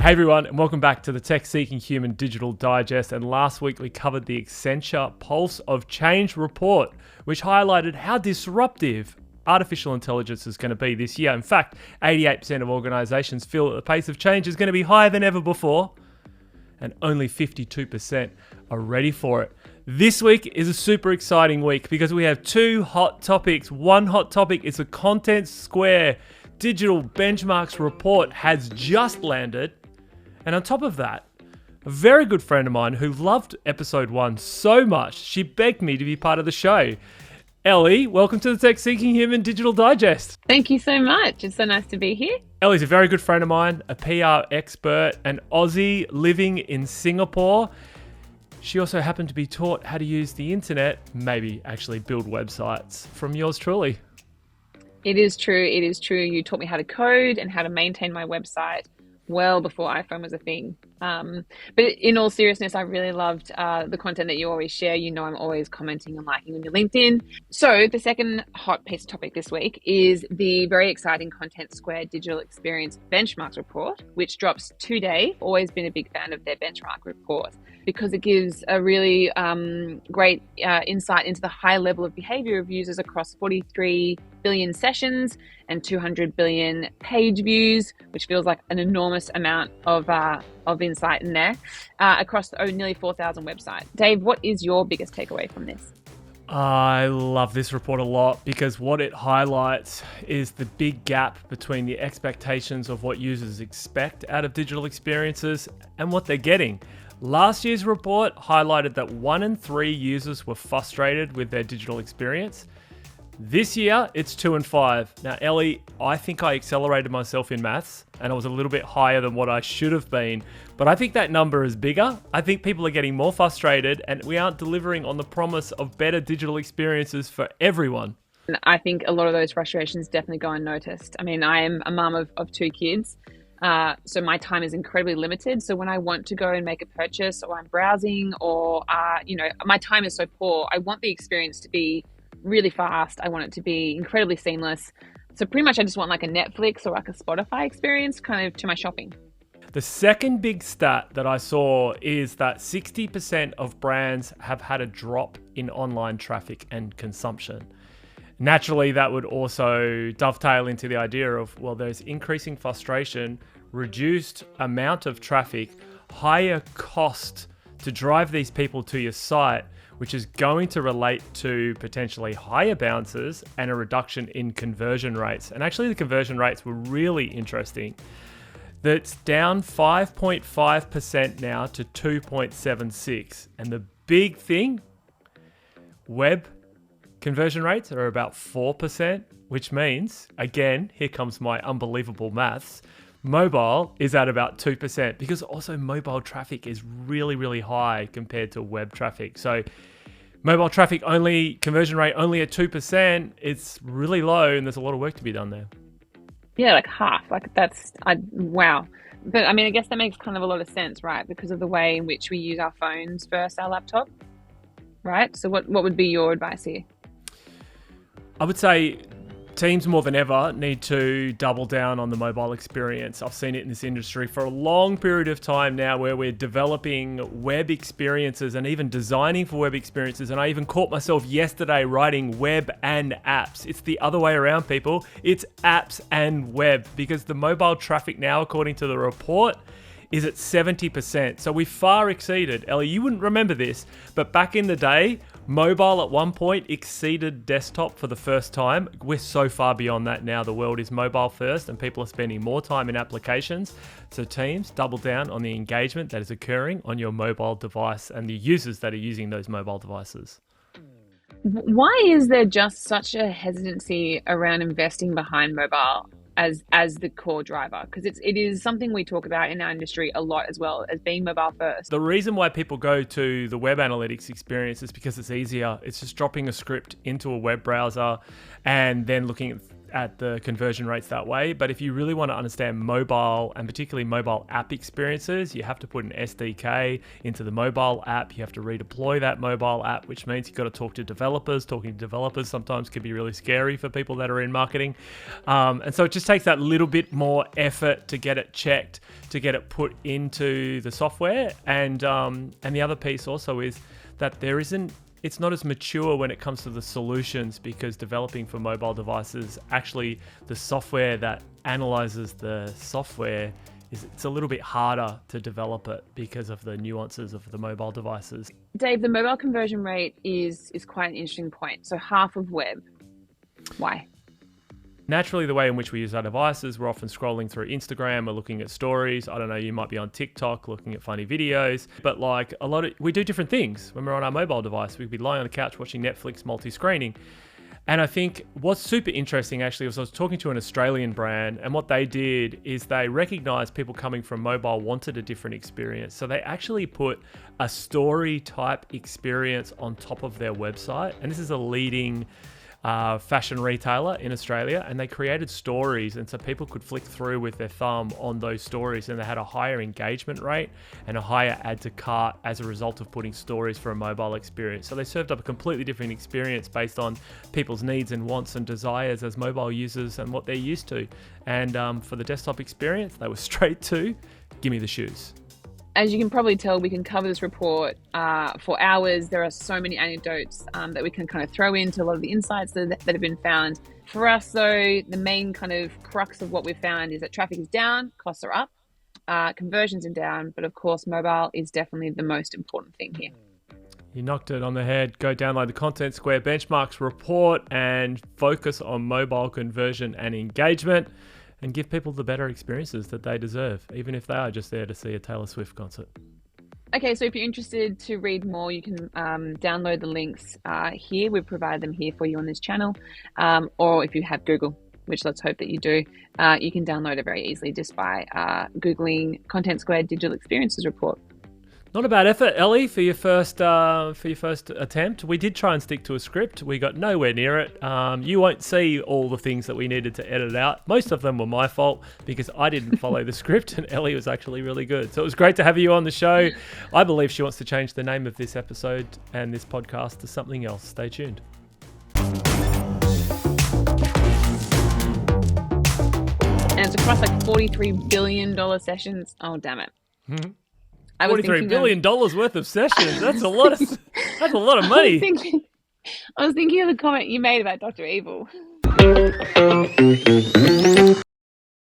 Hey everyone, and welcome back to the Tech Seeking Human Digital Digest. And last week we covered the Accenture Pulse of Change report, which highlighted how disruptive artificial intelligence is going to be this year. In fact, 88% of organizations feel that the pace of change is going to be higher than ever before, and only 52% are ready for it. This week is a super exciting week because we have two hot topics. One hot topic is the Contentsquare Digital Benchmarks Report has just landed. And on top of that, a very good friend of mine who loved episode 1 so much, she begged me to be part of the show. Ellie, welcome to the Tech Seeking Human Digital Digest. Thank you so much. It's so nice to be here. Ellie's a very good friend of mine, a PR expert, an Aussie living in Singapore. She also happened to be taught how to use the internet, maybe actually build websites, from yours truly. It is true. It is true. You taught me how to code and how to maintain my website well before iPhone was a thing. But in all seriousness, I really loved the content that you always share. You know, I'm always commenting and liking on your LinkedIn. So the second hot piece of topic this week is the very exciting Contentsquare Digital Experience Benchmarks Report, which drops today. Always been a big fan of their benchmark report because it gives a really great insight into the high level of behavior of users across 43 billion sessions and 200 billion page views, which feels like an enormous amount of insight in there, across nearly 4,000 websites. Dave, what is your biggest takeaway from this? I love this report a lot because what it highlights is the big gap between the expectations of what users expect out of digital experiences and what they're getting. Last year's report highlighted that 1 in 3 users were frustrated with their digital experience. This year, it's 2 in 5. Now, Ellie, I think I accelerated myself in maths and I was a little bit higher than what I should have been. But I think that number is bigger. I think people are getting more frustrated and we aren't delivering on the promise of better digital experiences for everyone. I think a lot of those frustrations definitely go unnoticed. I mean, I am a mum of 2 kids. So my time is incredibly limited. So when I want to go and make a purchase or I'm browsing or, my time is so poor, I want the experience to be really fast. I want it to be incredibly seamless. So pretty much I just want like a Netflix or like a Spotify experience kind of to my shopping. The second big stat that I saw is that 60% of brands have had a drop in online traffic and consumption. Naturally, that would also dovetail into the idea of, well, there's increasing frustration, reduced amount of traffic, higher cost to drive these people to your site, which is going to relate to potentially higher bounces and a reduction in conversion rates. And actually the conversion rates were really interesting. That's down 5.5% now to 2.76. And the big thing, web conversion rates are about 4%, which means, again, here comes my unbelievable maths, mobile is at about 2% because also mobile traffic is really, really high compared to web traffic. So mobile traffic only, conversion rate only at 2%, it's really low and there's a lot of work to be done there. Yeah, like half, wow. But I mean, I guess that makes kind of a lot of sense, right? Because of the way in which we use our phones versus our laptop, right? So what would be your advice here? I would say teams more than ever need to double down on the mobile experience. I've seen it in this industry for a long period of time now where we're developing web experiences and even designing for web experiences. And I even caught myself yesterday writing web and apps. It's the other way around, people. It's apps and web because the mobile traffic now, according to the report, is at 70%. So we far exceeded, Ellie, you wouldn't remember this, but back in the day, mobile at one point exceeded desktop for the first time. We're so far beyond that now. The world is mobile first and people are spending more time in applications. So teams, double down on the engagement that is occurring on your mobile device and the users that are using those mobile devices. Why is there just such a hesitancy around investing behind mobile as the core driver? Because it is something we talk about in our industry a lot as well, as being mobile first. The reason why people go to the web analytics experience is because it's easier. It's just dropping a script into a web browser and then looking at the conversion rates that way. But if you really want to understand mobile and particularly mobile app experiences, you have to put an SDK into the mobile app. You have to redeploy that mobile app, which means you've got to talk to developers. Talking to developers sometimes can be really scary for people that are in marketing. And so it just takes that little bit more effort to get it checked, to get it put into the software. And the other piece also is that it's not as mature when it comes to the solutions, because developing for mobile devices, actually the software that analyzes the software it's a little bit harder to develop it because of the nuances of the mobile devices. Dave, the mobile conversion rate is quite an interesting point. So half of web. Why? Naturally, the way in which we use our devices, we're often scrolling through Instagram, we're looking at stories. I don't know, you might be on TikTok looking at funny videos, but like we do different things when we're on our mobile device. We'd be lying on the couch watching Netflix multi-screening. And I think what's super interesting actually was I was talking to an Australian brand, and what they did is they recognized people coming from mobile wanted a different experience. So they actually put a story type experience on top of their website. And this is a leading fashion retailer in Australia, and they created stories, and so people could flick through with their thumb on those stories, and they had a higher engagement rate and a higher add to cart as a result of putting stories for a mobile experience. So they served up a completely different experience based on people's needs and wants and desires as mobile users and what they're used to. And for the desktop experience, they were straight to give me the shoes. As you can probably tell, we can cover this report for hours. There are so many anecdotes that we can kind of throw into a lot of the insights that have been found. For us, though, the main kind of crux of what we've found is that traffic is down, costs are up, conversions are down, but of course, mobile is definitely the most important thing here. You knocked it on the head. Go download the Contentsquare Benchmarks Report and focus on mobile conversion and engagement, and give people the better experiences that they deserve, even if they are just there to see a Taylor Swift concert. Okay, so if you're interested to read more, you can download the links here. We've provided them here for you on this channel. Or if you have Google, which let's hope that you do, you can download it very easily just by Googling Contentsquare Digital Experiences Report. Not a bad effort, Ellie, for your first attempt. We did try and stick to a script. We got nowhere near it. You won't see all the things that we needed to edit out. Most of them were my fault because I didn't follow the script, and Ellie was actually really good. So it was great to have you on the show. I believe she wants to change the name of this episode and this podcast to something else. Stay tuned. And it's across like $43 billion sessions. Oh, damn it. Mm-hmm. $43 billion worth of sessions. That's a lot of money. I was thinking of the comment you made about Dr. Evil.